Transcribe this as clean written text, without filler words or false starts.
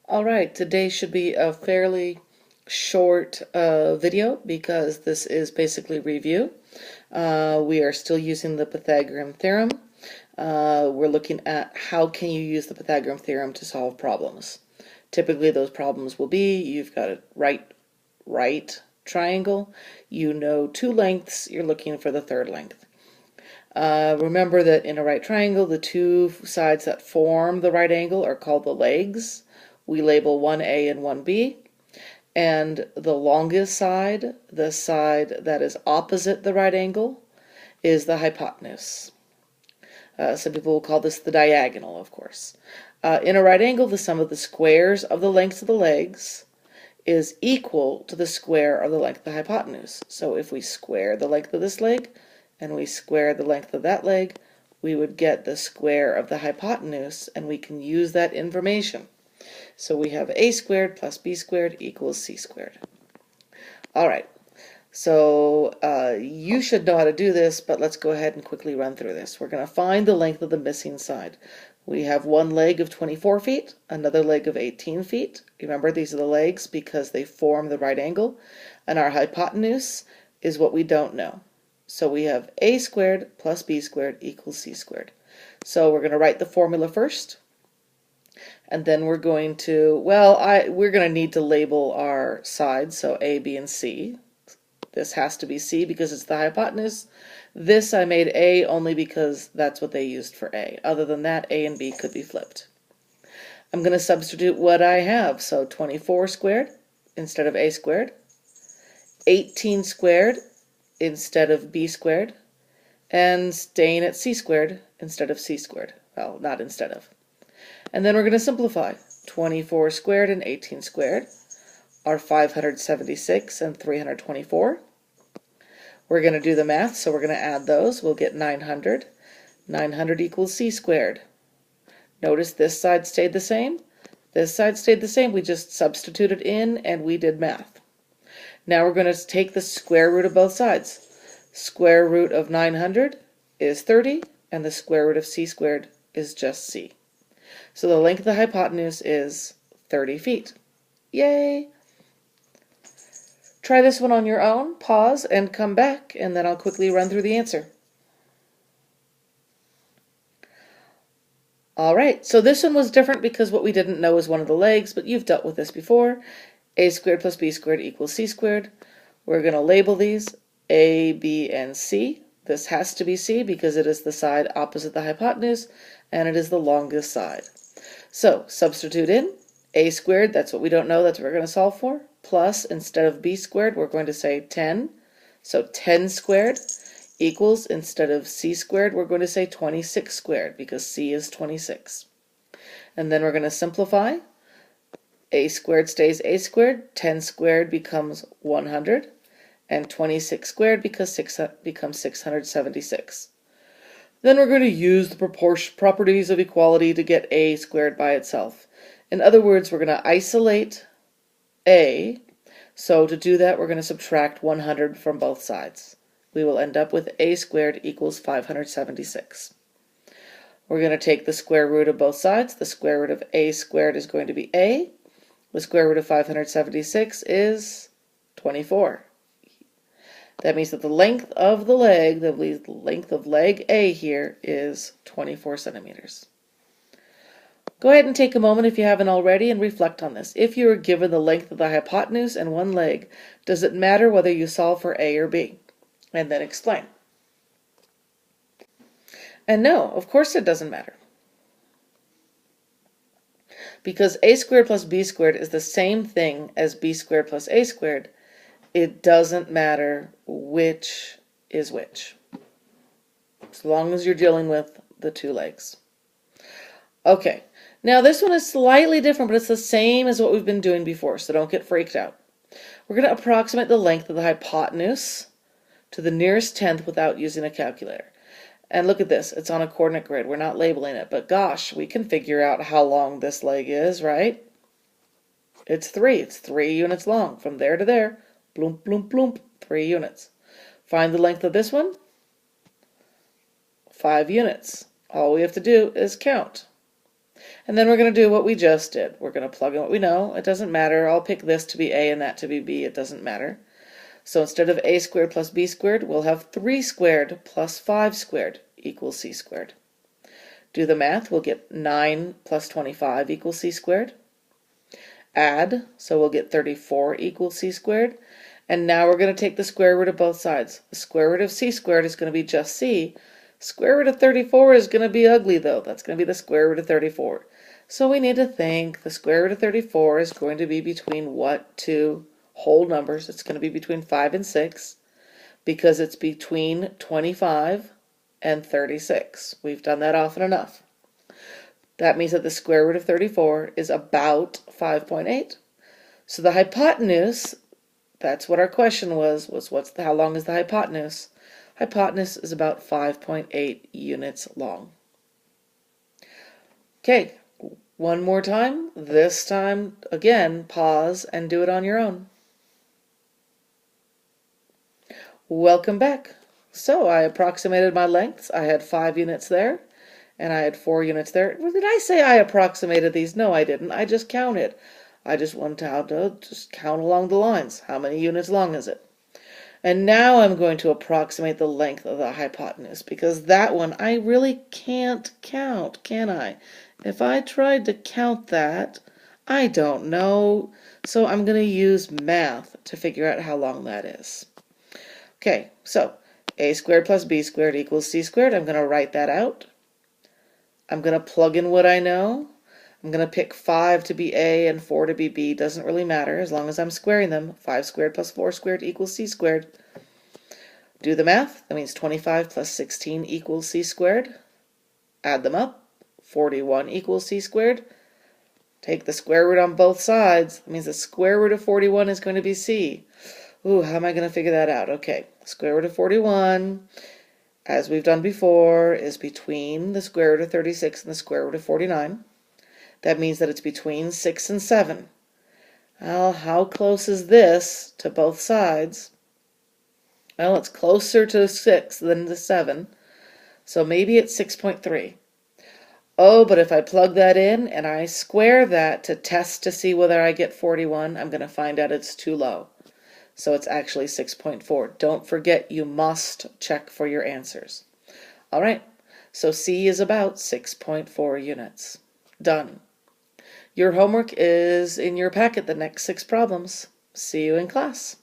All right, today should be a fairly short video because this is basically review. We are still using the Pythagorean theorem. We're looking at how can you use the Pythagorean theorem to solve problems. Typically those problems will be you've got a right triangle, you know two lengths, you're looking for the third length. Remember that in a right triangle, the two sides that form the right angle are called the legs. We label one A and one B. And the longest side, the side that is opposite the right angle, is the hypotenuse. Some people will call this the diagonal, of course. In a right angle, the sum of the squares of the lengths of the legs is equal to the square of the length of the hypotenuse. So if we square the length of this leg, and we square the length of that leg, we would get the square of the hypotenuse, and we can use that information. So we have a squared plus b squared equals c squared. All right, so you should know how to do this, but let's go ahead and quickly run through this. We're going to find the length of the missing side. We have one leg of 24 feet, another leg of 18 feet. Remember, these are the legs because they form the right angle, and our hypotenuse is what we don't know. So we have a squared plus b squared equals c squared. So we're going to write the formula first. And then we're going to, we're going to need to label our sides, so A, B, and C. This has to be C because it's the hypotenuse. This I made A only because that's what they used for A. Other than that, A and B could be flipped. I'm going to substitute what I have, so 24 squared instead of A squared, 18 squared instead of b squared, and staying at c squared instead of c squared. Well, not instead of. And then we're going to simplify. 24 squared and 18 squared are 576 and 324. We're going to do the math, so we're going to add those. We'll get 900. 900 equals c squared. Notice this side stayed the same. This side stayed the same. We just substituted in and we did math. Now we're going to take the square root of both sides. Square root of 900 is 30, and the square root of c squared is just c. So the length of the hypotenuse is 30 feet. Yay! Try this one on your own, pause, and come back, and then I'll quickly run through the answer. Alright, so this one was different because what we didn't know was one of the legs, but you've dealt with this before. A squared plus b squared equals c squared. We're going to label these A, B, and C. This has to be C because it is the side opposite the hypotenuse, and it is the longest side. So, substitute in a squared, that's what we don't know, that's what we're going to solve for, plus, instead of b squared, we're going to say 10. So 10 squared equals, instead of c squared, we're going to say 26 squared because c is 26. And then we're going to simplify. A squared stays a squared, 10 squared becomes 100, and 26 squared becomes 676. Then we're going to use the properties of equality to get a squared by itself. In other words, we're going to isolate a. So to do that, we're going to subtract 100 from both sides. We will end up with a squared equals 576. We're going to take the square root of both sides. The square root of a squared is going to be a. The square root of 576 is 24. That means that the length of the leg, the length of leg A here, is 24 centimeters. Go ahead and take a moment if you haven't already and reflect on this. If you are given the length of the hypotenuse and one leg, does it matter whether you solve for A or B? And then explain. And no, of course it doesn't matter. Because a squared plus b squared is the same thing as b squared plus a squared, it doesn't matter which is which, as long as you're dealing with the two legs. Okay, now this one is slightly different, but it's the same as what we've been doing before, so don't get freaked out. We're going to approximate the length of the hypotenuse to the nearest tenth without using a calculator. And look at this, it's on a coordinate grid. We're not labeling it, but gosh, we can figure out how long this leg is, right? It's 3 units long, from there to there. Bloom, bloom, bloom, 3 units. Find the length of this one, 5 units. All we have to do is count. And then we're going to do what we just did. We're going to plug in what we know. It doesn't matter. I'll pick this to be a and that to be b. It doesn't matter. So instead of a squared plus b squared, we'll have 3 squared plus 5 squared equals c squared. Do the math. We'll get 9 plus 25 equals c squared. Add, so we'll get 34 equals c squared. And now we're going to take the square root of both sides. The square root of c squared is going to be just c. Square root of 34 is going to be ugly, though. That's going to be the square root of 34. So we need to think the square root of 34 is going to be between what two whole numbers? It's going to be between 5 and 6 because it's between 25 and 36. We've done that often enough. That means that the square root of 34 is about 5.8. So the hypotenuse, that's what our question was how long is the hypotenuse? Hypotenuse is about 5.8 units long. Okay, one more time. This time, again, pause and do it on your own. Welcome back. So I approximated my lengths. I had 5 units there, and I had 4 units there. Did I say I approximated these? No, I didn't. I just counted. I just wanted to just count along the lines. How many units long is it? And now I'm going to approximate the length of the hypotenuse, because that one I really can't count, can I? If I tried to count that, I don't know. So I'm going to use math to figure out how long that is. Okay, so a squared plus b squared equals c squared. I'm going to write that out. I'm going to plug in what I know. I'm going to pick 5 to be a and 4 to be b. Doesn't really matter as long as I'm squaring them. 5 squared plus 4 squared equals c squared. Do the math. That means 25 plus 16 equals c squared. Add them up. 41 equals c squared. Take the square root on both sides. That means the square root of 41 is going to be c. Ooh, how am I going to figure that out? Okay, square root of 41, as we've done before, is between the square root of 36 and the square root of 49. That means that it's between 6 and 7. Well, how close is this to both sides? Well, it's closer to 6 than to 7, so maybe it's 6.3. Oh, but if I plug that in and I square that to test to see whether I get 41, I'm going to find out it's too low. So it's actually 6.4. Don't forget, you must check for your answers. All right, so C is about 6.4 units. Done. Your homework is in your packet, the next 6 problems. See you in class.